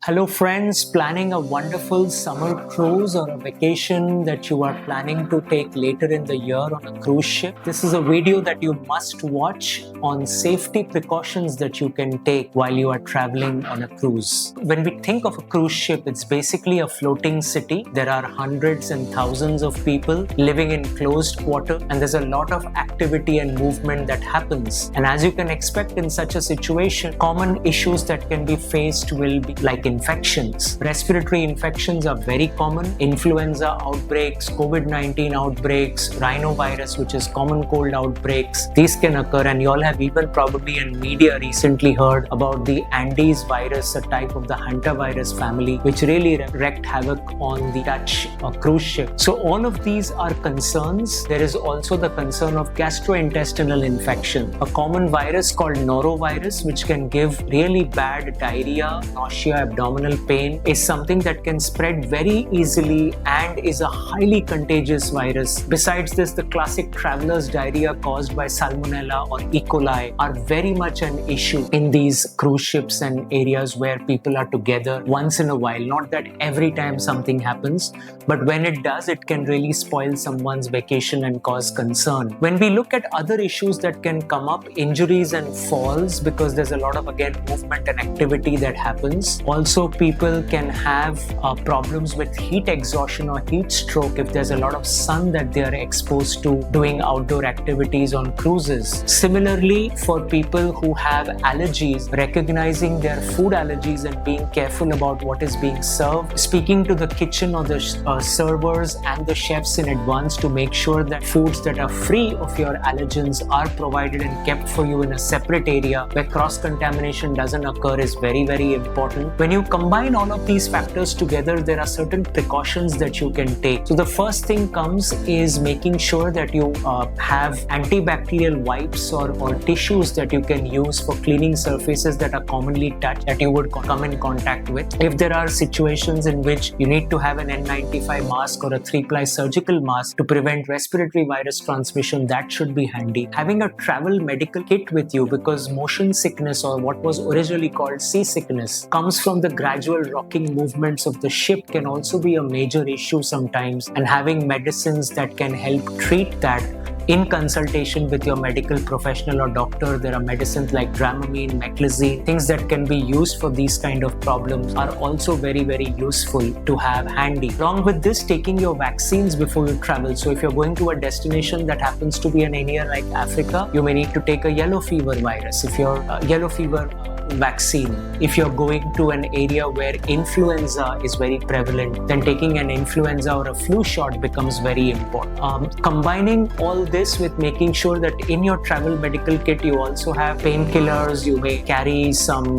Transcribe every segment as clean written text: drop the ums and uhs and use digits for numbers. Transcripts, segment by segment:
Hello friends, planning a wonderful summer cruise or a vacation that you are planning to take later in the year on a cruise ship. This is a video that you must watch on safety precautions that you can take while you are traveling on a cruise. When we think of a cruise ship, it's basically a floating city. There are hundreds and thousands of people living in closed quarter, and there's a lot of activity and movement that happens. And as you can expect in such a situation, common issues that can be faced will be like infections. Respiratory infections are very common. Influenza outbreaks, COVID-19 outbreaks, rhinovirus, which is common cold outbreaks. These can occur, and you all have even probably in media recently heard about the Andes virus, a type of the hantavirus family, which really wreaked havoc on the Dutch cruise ship. So all of these are concerns. There is also the concern of gastrointestinal infection. A common virus called norovirus, which can give really bad diarrhea, nausea, abdominal pain, is something that can spread very easily and is a highly contagious virus. Besides this, the classic traveler's diarrhea caused by salmonella or E. coli are very much an issue in these cruise ships and areas where people are together once in a while. Not that every time something happens, but when it does, it can really spoil someone's vacation and cause concern. When we look at other issues that can come up, injuries and falls, because there's a lot of, again, movement and activity that happens. Also, people can have problems with heat exhaustion or heat stroke if there's a lot of sun that they are exposed to doing outdoor activities on cruises. Similarly, for people who have allergies, recognizing their food allergies and being careful about what is being served, speaking to the kitchen or the servers and the chefs in advance to make sure that foods that are free of your allergens are provided and kept for you in a separate area where cross-contamination doesn't occur is very, very important. When you combine all of these factors together, there are certain precautions that you can take. So the first thing comes is making sure that you have antibacterial wipes or tissues that you can use for cleaning surfaces that are commonly touched that you would come in contact with. If there are situations in which you need to have an N95 mask or a 3-ply surgical mask to prevent respiratory virus transmission, that should be handy. Having a travel medical kit with you, because motion sickness, or what was originally called seasickness, comes from the gradual rocking movements of the ship, can also be a major issue sometimes, and having medicines that can help treat that in consultation with your medical professional or doctor. There are medicines like Dramamine, Meclizine, things that can be used for these kind of problems are also very, very useful to have handy. Along with this, taking your vaccines before you travel. So if you're going to a destination that happens to be an area like Africa, you may need to take a yellow fever virus. If you're yellow fever vaccine. If you're going to an area where influenza is very prevalent, then taking an influenza or a flu shot becomes very important. Combining all this with making sure that in your travel medical kit you also have painkillers, you may carry some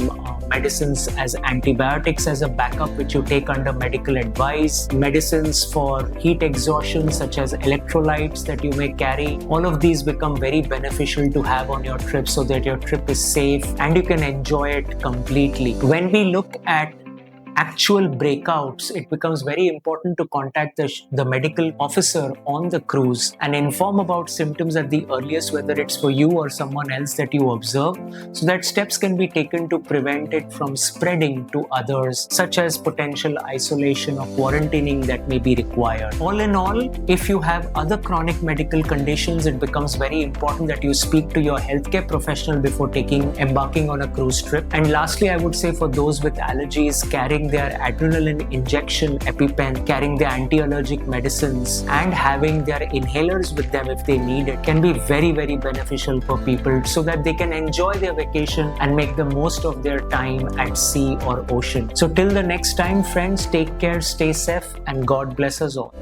medicines as antibiotics as a backup, which you take under medical advice, medicines for heat exhaustion such as electrolytes that you may carry. All of these become very beneficial to have on your trip so that your trip is safe and you can enjoy it completely. When we look at actual breakouts, it becomes very important to contact the medical officer on the cruise and inform about symptoms at the earliest, whether it's for you or someone else that you observe, so that steps can be taken to prevent it from spreading to others, such as potential isolation or quarantining that may be required. All in all, if you have other chronic medical conditions, it becomes very important that you speak to your healthcare professional before embarking on a cruise trip. And lastly, I would say for those with allergies, carrying their adrenaline injection EpiPen, carrying their anti-allergic medicines, and having their inhalers with them if they need it can be very, very beneficial for people so that they can enjoy their vacation and make the most of their time at sea or ocean. So till the next time, friends, take care, stay safe, and God bless us all.